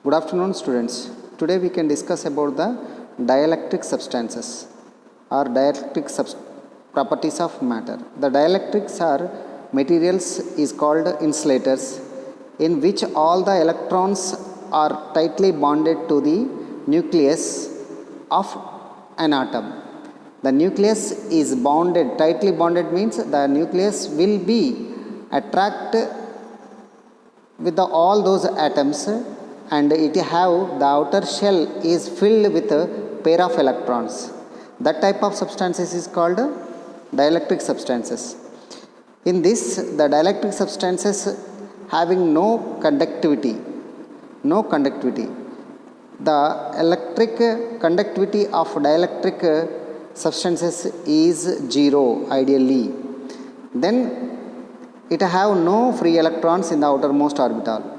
Good afternoon, students. Today we can discuss about the dielectric substances or dielectric properties of matter. The dielectrics are materials is called insulators in which all the electrons are tightly bonded to the nucleus of an atom. The nucleus is bonded, tightly bonded means the nucleus will be attract with all those atoms, and it have the outer shell is filled with a pair of electrons. That type of substances is called dielectric substances. In this, the dielectric substances having no conductivity. The electric conductivity of dielectric substances is zero ideally. Then it have no free electrons in the outermost orbital.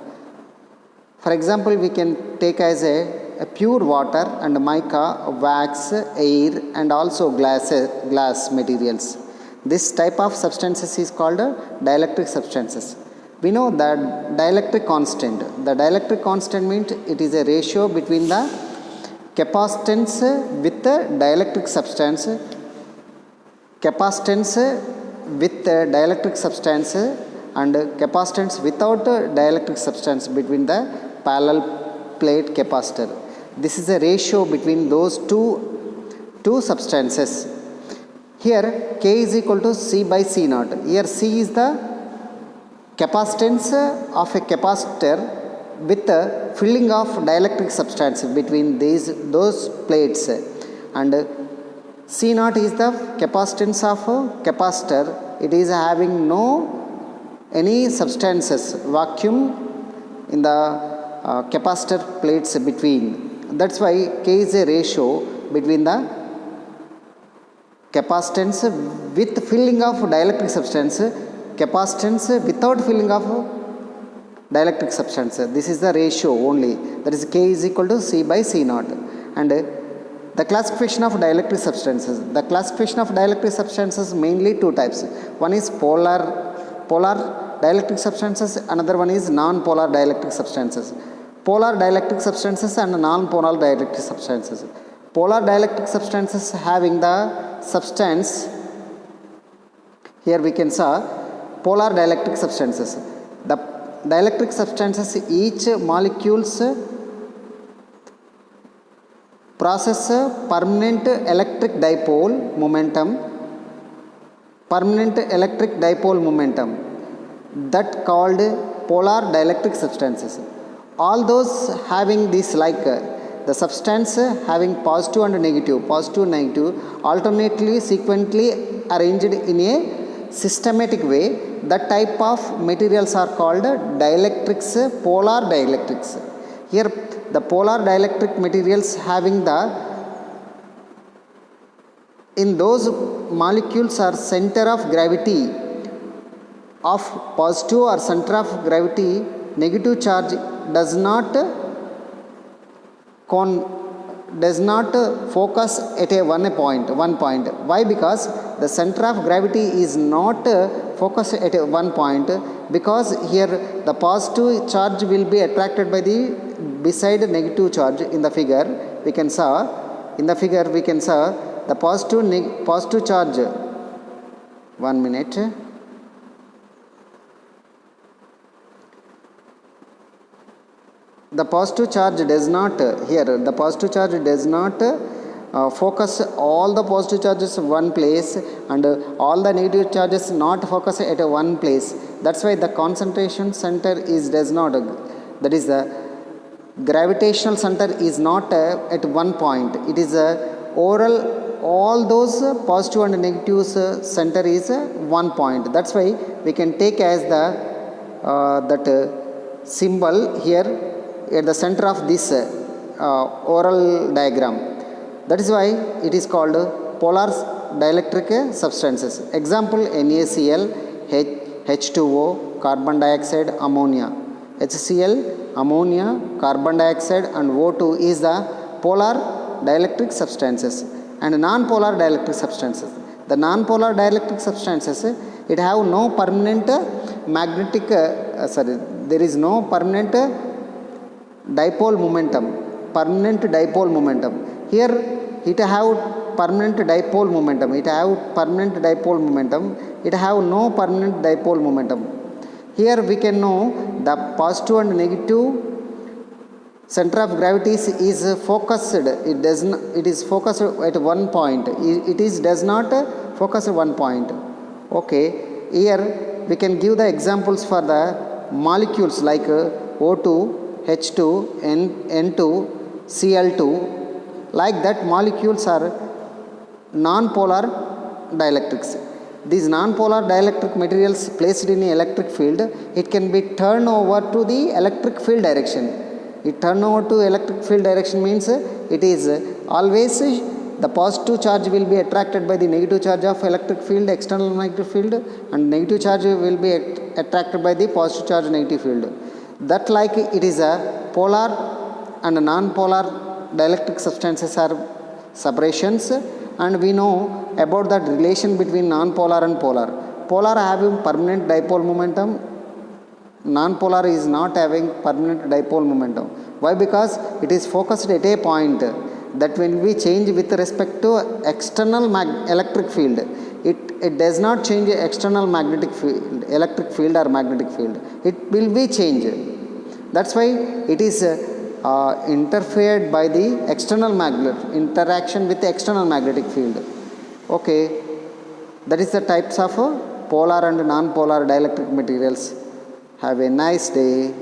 For example, we can take as a pure water and mica, wax, air and also glass materials. This type of substances is called dielectric substances. We know that dielectric constant. The dielectric constant means it is a ratio between the capacitance with the dielectric substance, capacitance with dielectric substance and capacitance without dielectric substance between the parallel plate capacitor. This is a ratio between those two substances. Here K is equal to C by C naught. Here C is the capacitance of a capacitor with the filling of dielectric substance between those plates, and C naught is the capacitance of a capacitor. It is having no any substances, vacuum in the capacitor plates between. That's why K is a ratio between the capacitance with filling of dielectric substance, capacitance without filling of dielectric substance. This is the ratio only. That is K is equal to C by C naught. And the classification of dielectric substances. The classification of dielectric substances mainly two types. One is polar dielectric substances, another one is non-polar dielectric substances. Polar dielectric substances and non-polar dielectric substances. Polar dielectric substances having the substance, here we can saw polar dielectric substances. The dielectric substances, each molecules process permanent electric dipole momentum, that called polar dielectric substances. All those having this, like the substance having positive and negative alternately sequentially arranged in a systematic way, that type of materials are called dielectrics, polar dielectrics. Here the polar dielectric materials having in those molecules are center of gravity of positive or center of gravity negative charge does not focus at one point. Why? Because the center of gravity is not focused at one point, because here the positive charge will be attracted by the beside negative charge. In the figure we can saw the positive charge. 1 minute. The positive charge does not focus all the positive charges one place, and all the negative charges not focus at one place. That's why the concentration center does not, that is the gravitational center is not at one point. It is overall all those positive and negative center is one point. That's why we can take as that symbol here at the center of this oral diagram. That is why it is called polar dielectric substances. Example: NaCl, H2O, carbon dioxide, ammonia. HCl, ammonia, carbon dioxide and O2 is the polar dielectric substances. And non-polar dielectric substances. The non-polar dielectric substances, it have no permanent magnetic, there is no permanent dipole momentum, permanent dipole momentum. Here it have permanent dipole momentum, it have permanent dipole momentum, it have no permanent dipole momentum. Here we can know the positive and negative center of gravity is focused, it is focused at one point, it is does not focus at one point. Okay, here we can give the examples for the molecules like O2, H2, N2, Cl2. Like that, molecules are non-polar dielectrics. These non-polar dielectric materials placed in electric field, it can be turned over to the electric field direction. It turn over to electric field direction means it is always the positive charge will be attracted by the negative charge of electric field, external magnetic field, and negative charge will be attracted by the positive charge negative field. That like it is a polar and non-polar dielectric substances are separations, and we know about that relation between non-polar and polar. Polar having permanent dipole momentum, non-polar is not having permanent dipole momentum. Why? Because it is focused at a point that when we change with respect to external electric field, it does not change external magnetic field, electric field or magnetic field, it will be changed. That's why it is interfered by the external magnet, interaction with the external magnetic field. Okay, that is the types of polar and non-polar dielectric materials. Have a nice day.